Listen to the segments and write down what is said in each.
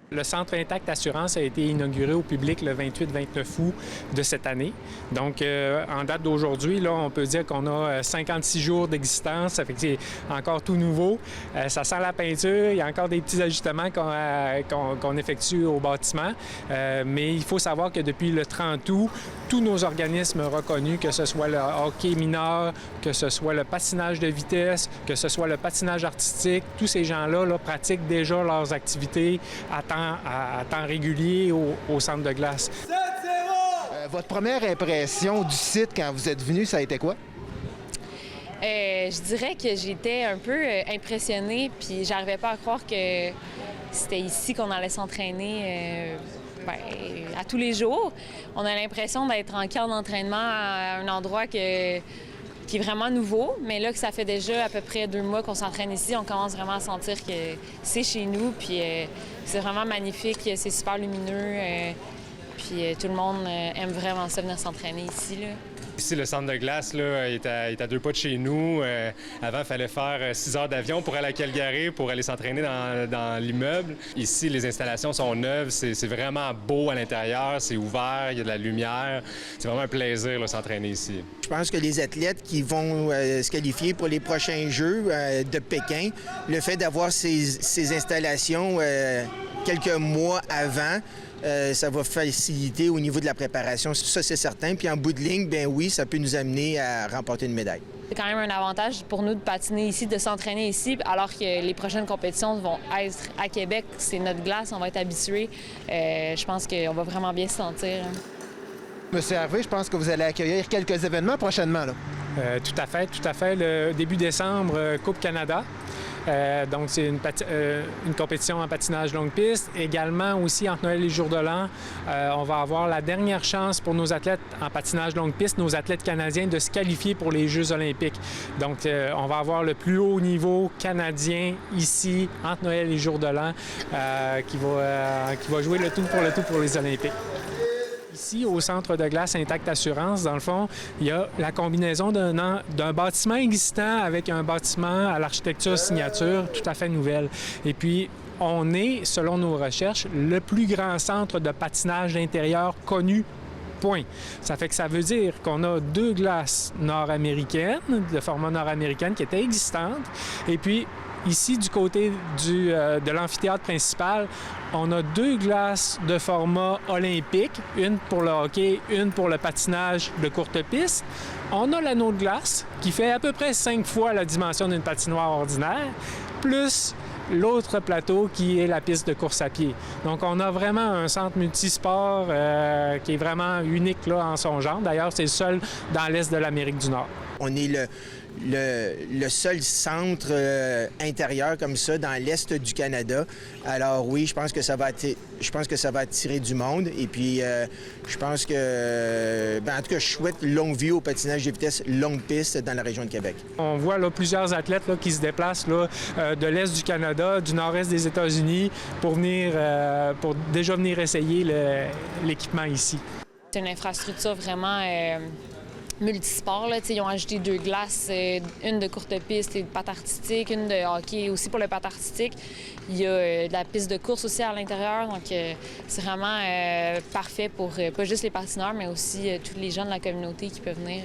Le Centre Intact Assurance a été inauguré au public le 28-29 août de cette année. Donc, en date d'aujourd'hui, là, on peut dire qu'on a 56 jours d'existence. Ça fait que c'est encore tout nouveau. Ça sent la peinture. Il y a encore des petits ajustements qu'on effectue au bâtiment. Mais il faut savoir que depuis le 30 août, tous nos organismes reconnus, que ce soit le hockey mineur, que ce soit le patinage de vitesse, que ce soit le patinage artistique, tous ces gens-là pratiquent déjà leurs activités à temps régulier au centre de glace. Votre première impression du site quand vous êtes venu, ça a été quoi? Je dirais que j'étais un peu impressionnée, puis j'arrivais pas à croire que c'était ici qu'on allait s'entraîner à tous les jours. On a l'impression d'être en camp d'entraînement à un endroit qui est vraiment nouveau, mais là que ça fait déjà à peu près 2 mois qu'on s'entraîne ici, on commence vraiment à sentir que c'est chez nous, puis c'est vraiment magnifique, c'est super lumineux, puis tout le monde aime vraiment ça, venir s'entraîner ici, là. Ici, le centre de glace là, est à 2 pas de chez nous. Avant, il fallait faire 6 heures d'avion pour aller à Calgary, pour aller s'entraîner dans l'immeuble. Ici, les installations sont neuves. C'est vraiment beau à l'intérieur. C'est ouvert, il y a de la lumière. C'est vraiment un plaisir de s'entraîner ici. Je pense que les athlètes qui vont se qualifier pour les prochains Jeux de Pékin, le fait d'avoir ces installations quelques mois avant, ça va faciliter au niveau de la préparation. Ça, c'est certain. Puis en bout de ligne, bien oui, ça peut nous amener à remporter une médaille. C'est quand même un avantage pour nous de patiner ici, de s'entraîner ici, alors que les prochaines compétitions vont être à Québec. C'est notre glace, on va être habitués. Je pense qu'on va vraiment bien se sentir. Monsieur Hervé, je pense que vous allez accueillir quelques événements prochainement, là. Tout à fait. Le début décembre, Coupe Canada. Donc, c'est une compétition en patinage longue piste. Également, aussi, entre Noël et Jour de l'An, on va avoir la dernière chance pour nos athlètes en patinage longue piste, nos athlètes canadiens, de se qualifier pour les Jeux olympiques. Donc, on va avoir le plus haut niveau canadien ici, entre Noël et Jour de l'An, qui va jouer le tout pour les Olympiques. Ici, au centre de glace Intact Assurance, dans le fond, il y a la combinaison d'un bâtiment existant avec un bâtiment à l'architecture signature tout à fait nouvelle. Et puis, on est, selon nos recherches, le plus grand centre de patinage intérieur connu. Point. Ça fait que ça veut dire qu'on a 2 glaces nord-américaines, de format nord-américaine, qui étaient existantes. Et puis, ici, du côté de l'amphithéâtre principal, on a 2 glaces de format olympique, une pour le hockey, une pour le patinage de courte piste. On a l'anneau de glace, qui fait à peu près 5 fois la dimension d'une patinoire ordinaire, plus l'autre plateau qui est la piste de course à pied. Donc, on a vraiment un centre multisport qui est vraiment unique là, en son genre. D'ailleurs, c'est le seul dans l'est de l'Amérique du Nord. On est le seul centre intérieur comme ça dans l'est du Canada. Alors oui, je pense que ça va attirer du monde. Et puis, je pense que, en tout cas, je souhaite longue vie au patinage de vitesse longue piste dans la région de Québec. On voit là, plusieurs athlètes là, qui se déplacent là, de l'est du Canada, du nord-est des États-Unis pour déjà venir essayer l'équipement ici. C'est une infrastructure vraiment multisport. Là. Ils ont ajouté 2 glaces, une de courte piste et de patte artistique, une de hockey aussi pour le patte artistique. Il y a de la piste de course aussi à l'intérieur, donc c'est vraiment parfait pour pas juste les patineurs, mais aussi tous les gens de la communauté qui peuvent venir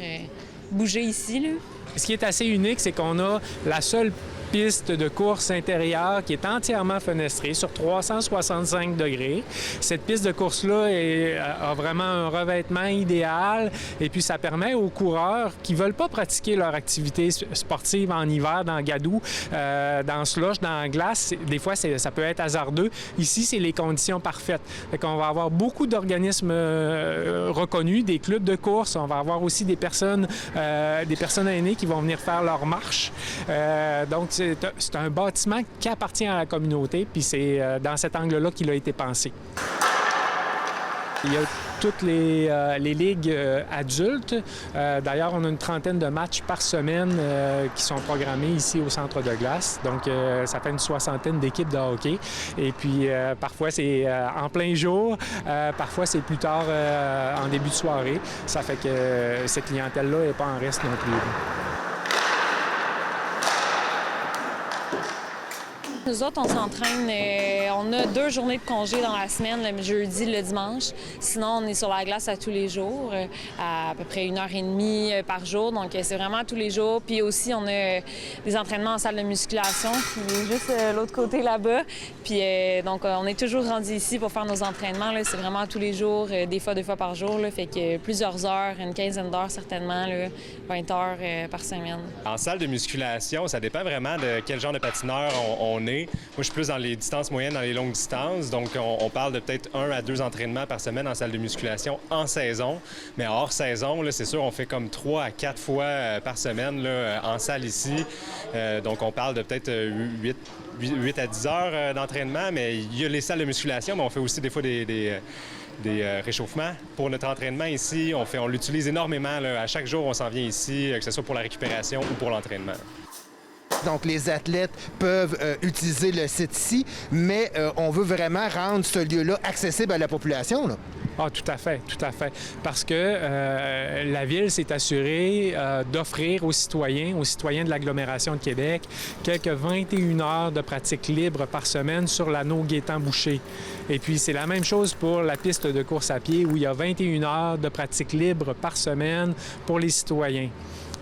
bouger ici, là. Ce qui est assez unique, c'est qu'on a la seule piste de course intérieure qui est entièrement fenestrée sur 365 degrés. Cette piste de course-là a vraiment un revêtement idéal et puis ça permet aux coureurs qui ne veulent pas pratiquer leur activité sportive en hiver dans Gadou, dans slush, dans glace, des fois ça peut être hasardeux. Ici, c'est les conditions parfaites. Fait qu'on va avoir beaucoup d'organismes reconnus, des clubs de course. On va avoir aussi des personnes aînées qui vont venir faire leur marche. Donc, c'est un bâtiment qui appartient à la communauté, puis c'est dans cet angle-là qu'il a été pensé. Il y a toutes les ligues adultes. D'ailleurs, on a une trentaine de matchs par semaine qui sont programmés ici au centre de glace. Donc, ça fait une 60aine d'équipes de hockey. Et puis, parfois, c'est en plein jour. Parfois, c'est plus tard en début de soirée. Ça fait que cette clientèle-là n'est pas en reste non plus. Nous autres, on s'entraîne, on a 2 journées de congé dans la semaine, le jeudi, le dimanche. Sinon, on est sur la glace à tous les jours, à peu près 1h30 par jour. Donc, c'est vraiment tous les jours. Puis aussi, on a des entraînements en salle de musculation, qui est juste l'autre côté là-bas. Puis donc, on est toujours rendu ici pour faire nos entraînements. C'est vraiment tous les jours, des fois 2 fois par jour. Là, fait que plusieurs heures, une quinzaine d'heures certainement, là, 20 heures par semaine. En salle de musculation, ça dépend vraiment de quel genre de patineur on est. Moi, je suis plus dans les distances moyennes, dans les longues distances. Donc, on parle de peut-être 1 à 2 entraînements par semaine en salle de musculation en saison. Mais hors saison, là, c'est sûr, on fait comme 3 à 4 fois par semaine là, en salle ici. Donc, on parle de peut-être 8 à 10 heures d'entraînement. Mais il y a les salles de musculation, mais on fait aussi des fois des réchauffements pour notre entraînement ici. On l'utilise énormément. Là. À chaque jour, on s'en vient ici, que ce soit pour la récupération ou pour l'entraînement. Donc, les athlètes peuvent utiliser le site ici, mais on veut vraiment rendre ce lieu-là accessible à la population, là. Ah, tout à fait, tout à fait. Parce que la Ville s'est assurée d'offrir aux citoyens de l'agglomération de Québec, quelques 21 heures de pratique libre par semaine sur l'anneau Gaétan-Boucher. Et puis, c'est la même chose pour la piste de course à pied, où il y a 21 heures de pratique libre par semaine pour les citoyens.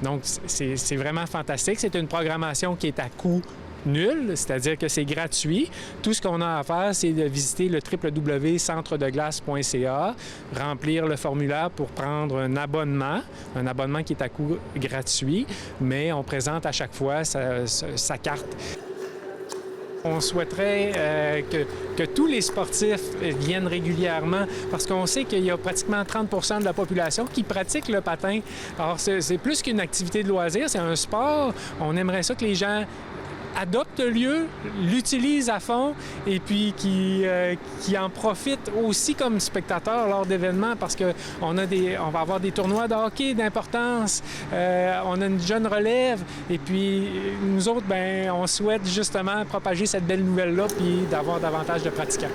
Donc, c'est vraiment fantastique. C'est une programmation qui est à coût nul, c'est-à-dire que c'est gratuit. Tout ce qu'on a à faire, c'est de visiter le www.centredeglace.ca, remplir le formulaire pour prendre un abonnement qui est à coût gratuit, mais on présente à chaque fois sa carte. On souhaiterait que tous les sportifs viennent régulièrement parce qu'on sait qu'il y a pratiquement 30 % de la population qui pratique le patin. Alors, c'est plus qu'une activité de loisir, c'est un sport. On aimerait ça que les gens adoptent le lieu, l'utilisent à fond et puis qui en profitent aussi comme spectateurs lors d'événements parce qu'on va avoir des tournois de hockey d'importance, on a une jeune relève et puis nous autres, on souhaite justement propager cette belle nouvelle-là puis d'avoir davantage de pratiquants.